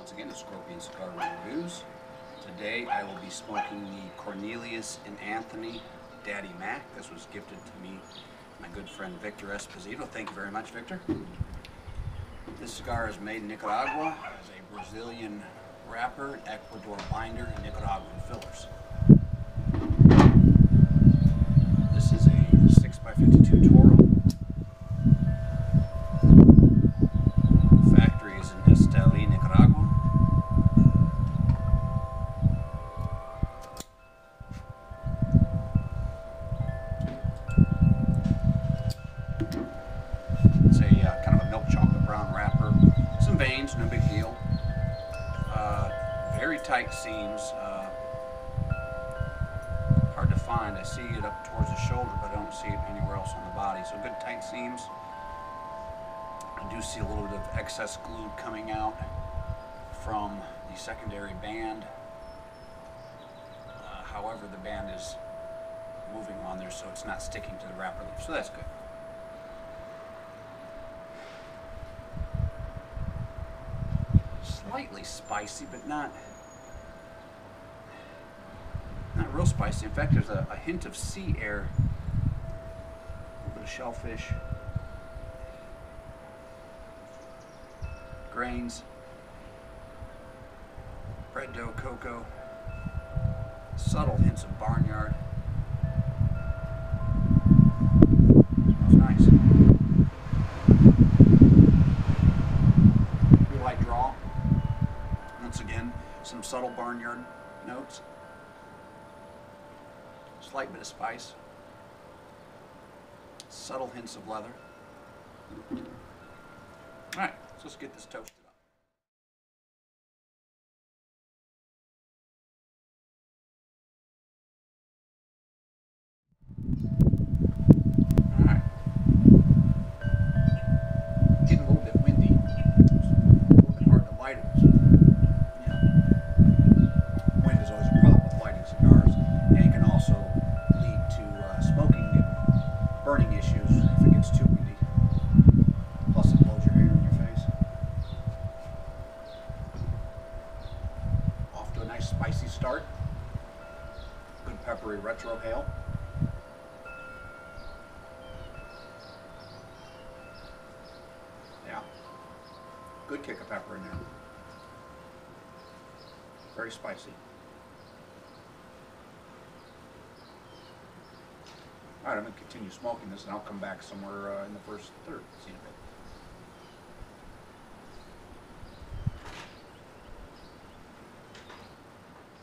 once again to Scorpion Cigar Reviews. Today I will be smoking the Cornelius and Anthony Daddy Mac. This was gifted to me by my good friend Victor Esposito. Thank you very much, Victor. This cigar is made in Nicaragua. It has a Brazilian wrapper, Ecuador binder, and Nicaraguan fillers. This is a 6x52 Toro. Factory is in Esteli, Nicaragua. It's a kind of a milk chocolate brown wrapper. Some veins, no big deal. Very tight seams. Hard to find. I see it up towards the shoulder, but I don't see it anywhere else on the body. So good tight seams. I do see a little bit of excess glue coming out from the secondary band. However, the band is moving on there, so it's not sticking to the wrapper leaf. So that's good. Slightly spicy, but not real spicy. In fact, there's a hint of sea air, a little bit of shellfish, grains, bread dough, cocoa, subtle hints of barnyard. Smells nice. Pretty light draw. Once again, some subtle barnyard notes. Slight bit of spice. Subtle hints of leather. Alright, so let's get this toasted up. Alright. Getting a little bit windy. It's a little bit hard to light it. Wind is always a problem with lighting cigars, and it can also lead to smoking and burning issues if it gets too windy. Plus it blows your hair in your face. Off to a nice spicy start. Good peppery retro hail. Yeah. Good kick of pepper in there. Very spicy. Alright, I'm going to continue smoking this and I'll come back somewhere in the first third. See you in a bit.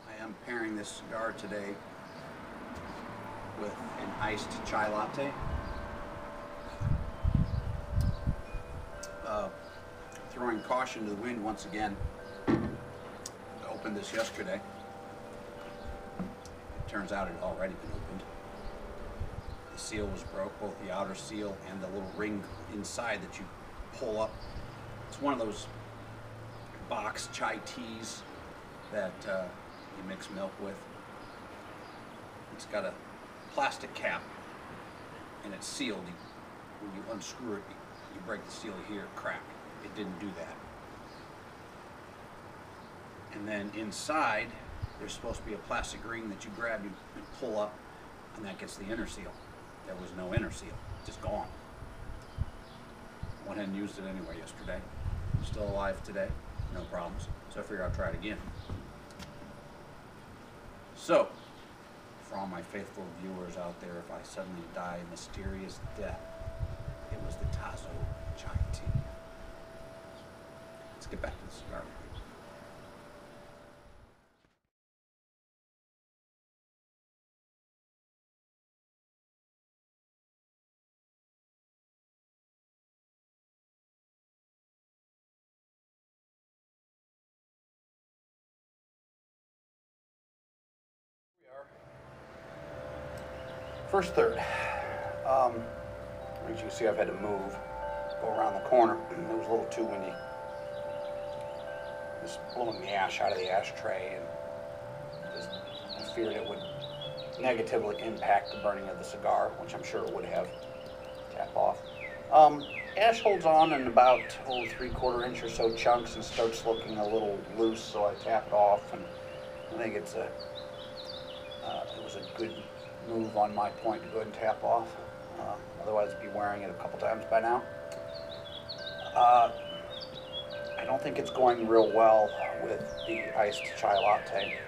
I am pairing this cigar today with an iced chai latte. Throwing caution to the wind once again. I opened this yesterday. It turns out it had already been opened. The seal was broke, both the outer seal and the little ring inside that you pull up. It's one of those box chai teas that you mix milk with. It's got a plastic cap and it's sealed. When you unscrew it, you break the seal, you hear it crack. It didn't do that. And then inside, there's supposed to be a plastic ring that you grab, you pull up, and that gets the inner seal. There was no inner seal, just gone. Went ahead and used it anyway yesterday. Still alive today, no problems. So I figured I'll try it again. So, for all my faithful viewers out there, if I suddenly die a mysterious death, it was the Tazo chai tea. Let's get back to the cigar review. First third. As you can see, I've had to move, go around the corner. It was a little too windy. Just blowing the ash out of the ashtray, and just I feared it would negatively impact the burning of the cigar, which I'm sure it would have. Tap off. ash holds on in about 3/4 inch or so chunks and starts looking a little loose, so I tap it off, and I think it was a good move on my point to go ahead and tap off. Otherwise I'd be wearing it a couple times by now. I don't think it's going real well with the iced chai latte.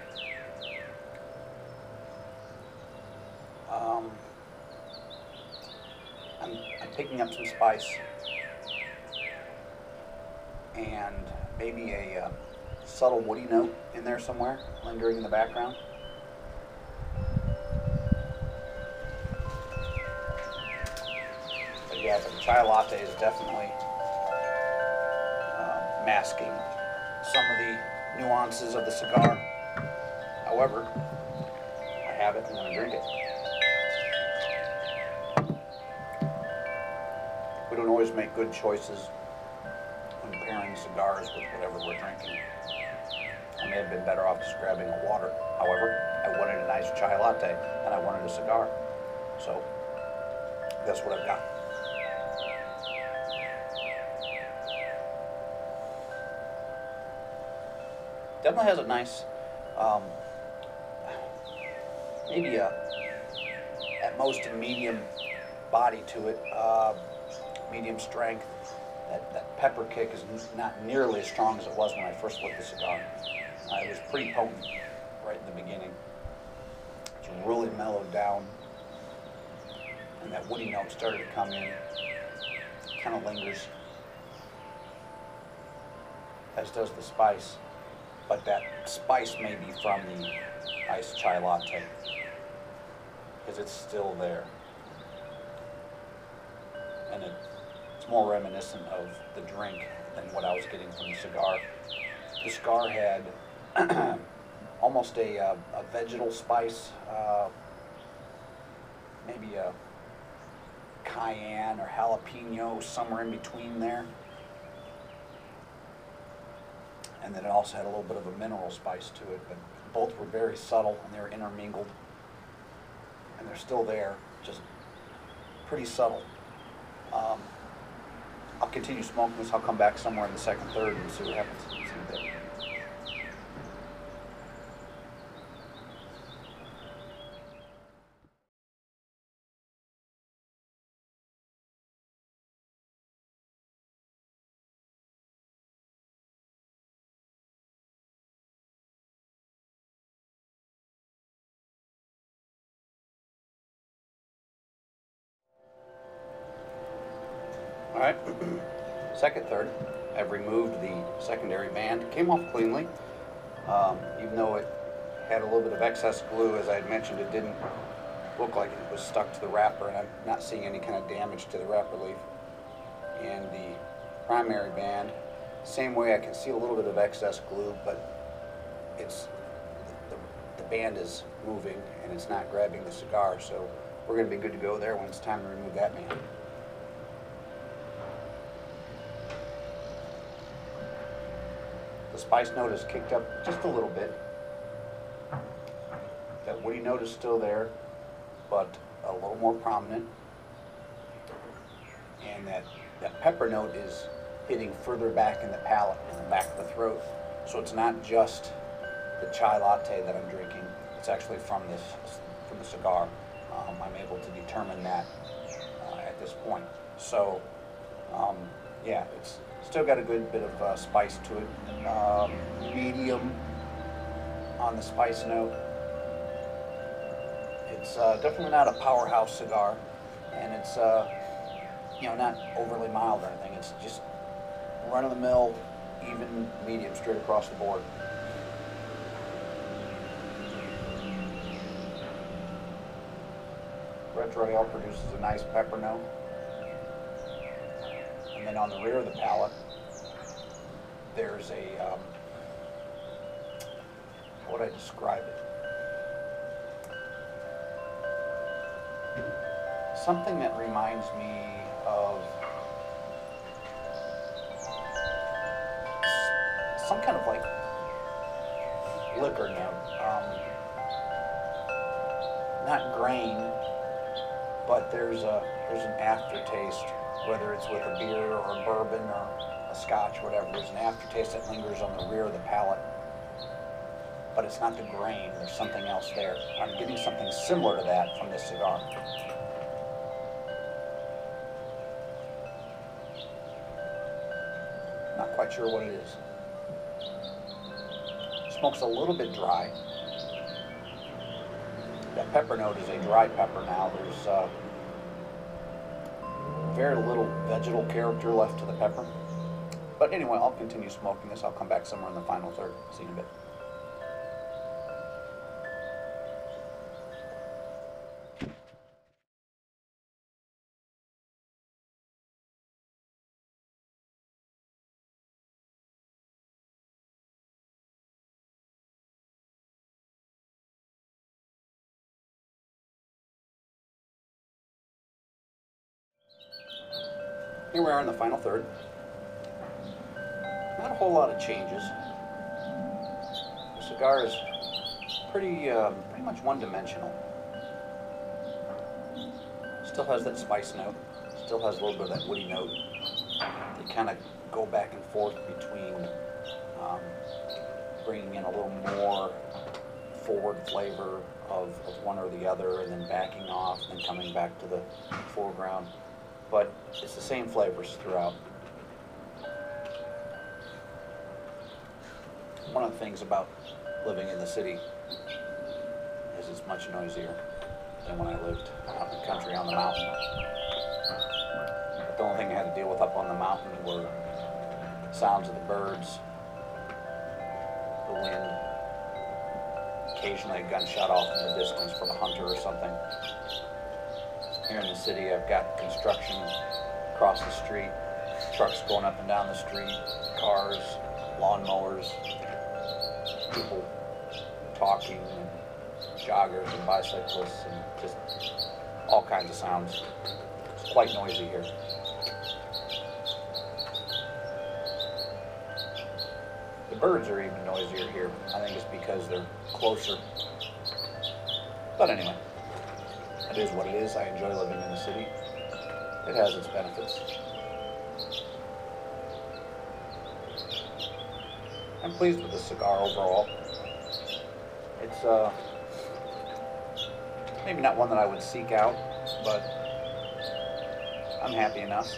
I'm picking up some spice and maybe a subtle woody note in there somewhere, lingering in the background. But yeah, the chai latte is definitely masking some of the nuances of the cigar. However, I have it and I'm going to drink it. We don't always make good choices when pairing cigars with whatever we're drinking. I may have been better off just grabbing a water. However, I wanted a nice chai latte and I wanted a cigar. So that's what I've got. Definitely has a nice, maybe at most a medium body to it, medium strength. That pepper kick is not nearly as strong as it was when I first lit the cigar. It was pretty potent right in the beginning. It's really mellowed down, and that woody note started to come in. Kind of lingers, as does the spice. But that spice may be from the iced chai latte, because it's still there. And it's more reminiscent of the drink than what I was getting from the cigar. The cigar had almost a vegetal spice, maybe a cayenne or jalapeno, somewhere in between there. And then it also had a little bit of a mineral spice to it, but both were very subtle and they were intermingled. And they're still there, just pretty subtle. I'll continue smoking this. I'll come back somewhere in the second, third and see what happens. See a bit. All right, second, third, I've removed the secondary band. It came off cleanly, even though it had a little bit of excess glue. As I had mentioned, it didn't look like it was stuck to the wrapper, and I'm not seeing any kind of damage to the wrapper leaf. And the primary band, same way, I can see a little bit of excess glue, but it's the band is moving and it's not grabbing the cigar, so we're going to be good to go there when it's time to remove that band. The spice note is kicked up just a little bit. That woody note is still there, but a little more prominent. And that pepper note is hitting further back in the palate, in the back of the throat. So it's not just the chai latte that I'm drinking. It's actually from the cigar. I'm able to determine that at this point. So yeah, it's still got a good bit of spice to it. Medium on the spice note. It's definitely not a powerhouse cigar, and it's not overly mild or anything. It's just run-of-the-mill, even medium, straight across the board. Retrohale produces a nice pepper note. And then on the rear of the palate, there's a, how would I describe it? Something that reminds me of some kind of like liquor note. Not grain, but there's a there's an aftertaste, whether it's with a beer or a bourbon or a scotch or whatever. There's an aftertaste that lingers on the rear of the palate, but it's not the grain. There's something else there. I'm getting something similar to that from this cigar. Not quite sure what it is. Smoke's a little bit dry. That pepper note is a dry pepper now. There's very little vegetal character left to the pepper. But anyway, I'll continue smoking this. I'll come back somewhere in the final third. See you in a bit. Here we are in the final third. Not a whole lot of changes. The cigar is pretty much one-dimensional. Still has that spice note. Still has a little bit of that woody note. They kind of go back and forth between bringing in a little more forward flavor of one or the other, and then backing off, and then coming back to the foreground. But it's the same flavors throughout. One of the things about living in the city is it's much noisier than when I lived out in the country on the mountain. But the only thing I had to deal with up on the mountain were sounds of the birds, the wind, occasionally a gunshot off in the distance from a hunter or something. Here in the city, I've got construction across the street, trucks going up and down the street, cars, lawnmowers, people talking, and joggers and bicyclists, and just all kinds of sounds. It's quite noisy here. The birds are even noisier here. I think it's because they're closer. But anyway. It is what it is. I enjoy living in the city. It has its benefits. I'm pleased with the cigar overall. It's maybe not one that I would seek out, but I'm happy enough.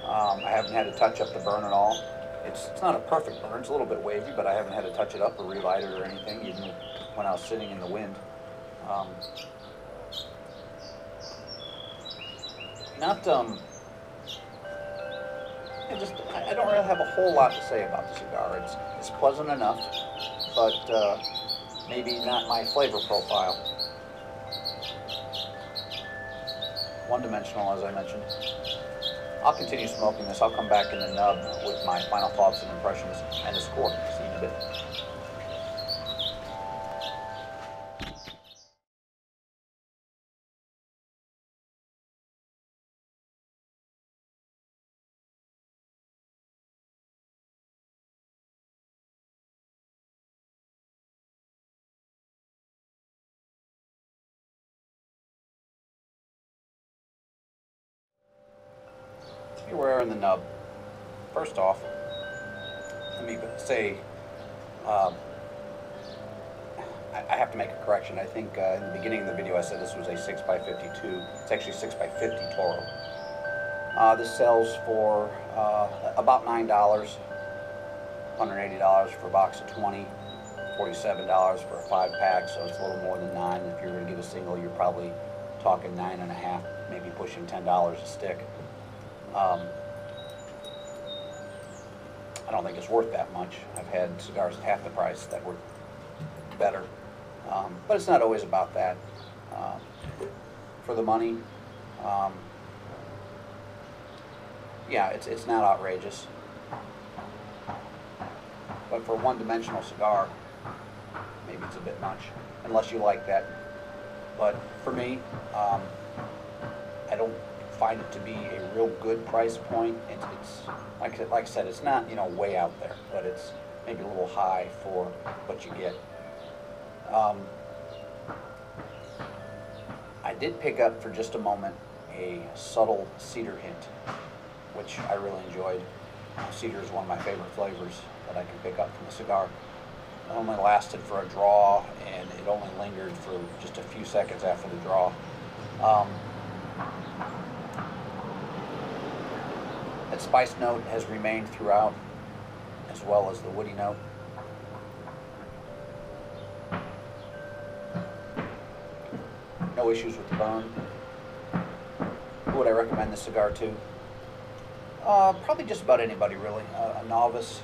I haven't had to touch up the burn at all. It's not a perfect burn. It's a little bit wavy, but I haven't had to touch it up or relight it or anything, even when I was sitting in the wind. I don't really have a whole lot to say about the cigar. It's pleasant enough, but maybe not my flavor profile. One-dimensional, as I mentioned. I'll continue smoking this. I'll come back in the nub with my final thoughts and impressions and the score. See you in a bit. Here we are in the nub. First off, let me say, I have to make a correction. I think in the beginning of the video I said this was a 6x52. It's actually 6x50 Toro. This sells for about $9, $180 for a box of 20, $47 for a 5-pack, so it's a little more than $9. If you're going to get a single, you're probably talking $9.50, maybe pushing $10 a stick. I don't think it's worth that much. I've had cigars at half the price that were better, but it's not always about that. For the money, yeah, it's not outrageous, but for a one-dimensional cigar, maybe it's a bit much, unless you like that. But for me, I don't find it to be a real good price point. It's like I said, it's not, way out there, but it's maybe a little high for what you get. I did pick up for just a moment a subtle cedar hint, which I really enjoyed. Cedar is one of my favorite flavors that I can pick up from a cigar. It only lasted for a draw, and it only lingered for just a few seconds after the draw. That spice note has remained throughout, as well as the woody note. No issues with the burn. Who would I recommend this cigar to? Probably just about anybody, really. A novice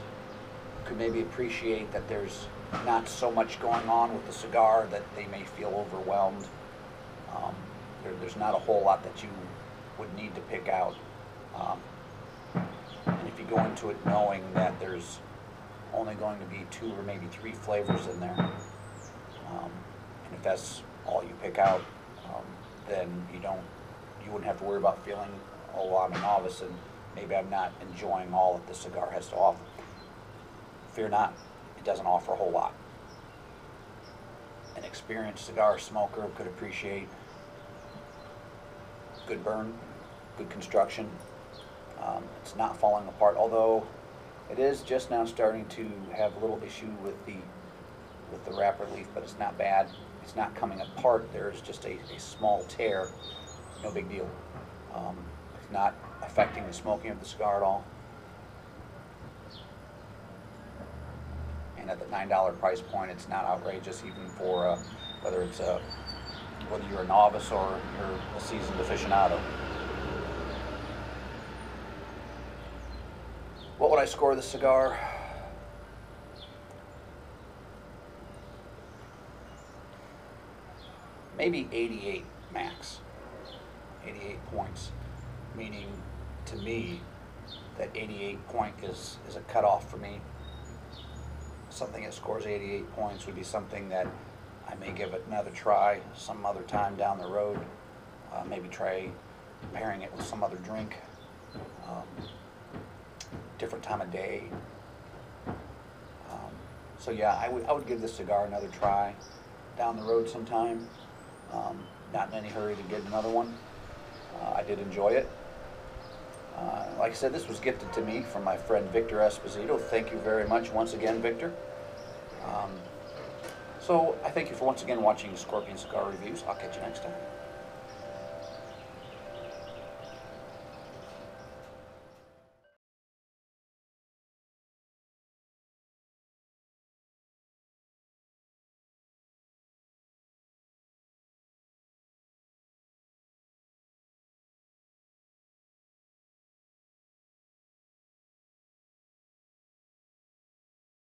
could maybe appreciate that there's not so much going on with the cigar that they may feel overwhelmed. There's not a whole lot that you would need to pick out. And if you go into it knowing that there's only going to be 2 or maybe 3 flavors in there, and if that's all you pick out, then you wouldn't have to worry about feeling, oh, I'm a novice and maybe I'm not enjoying all that the cigar has to offer. Fear not, it doesn't offer a whole lot. An experienced cigar smoker could appreciate good burn, good construction. It's not falling apart, although it is just now starting to have a little issue with the wrapper leaf, but it's not bad. It's not coming apart. There's just a small tear. No big deal. It's not affecting the smoking of the cigar at all. And at the $9 price point, it's not outrageous, even for whether you're a novice or you're a seasoned aficionado. What would I score this cigar? Maybe 88 max. 88 points, meaning to me that 88 point is a cutoff for me. Something that scores 88 points would be something that I may give it another try some other time down the road. Maybe try pairing it with some other drink, different time of day. So yeah, I would give this cigar another try down the road sometime. Not in any hurry to get another one. I did enjoy it. Like I said, this was gifted to me from my friend Victor Esposito. Thank you very much once again, Victor. So I thank you for once again watching Scorpion Cigar Reviews. I'll catch you next time.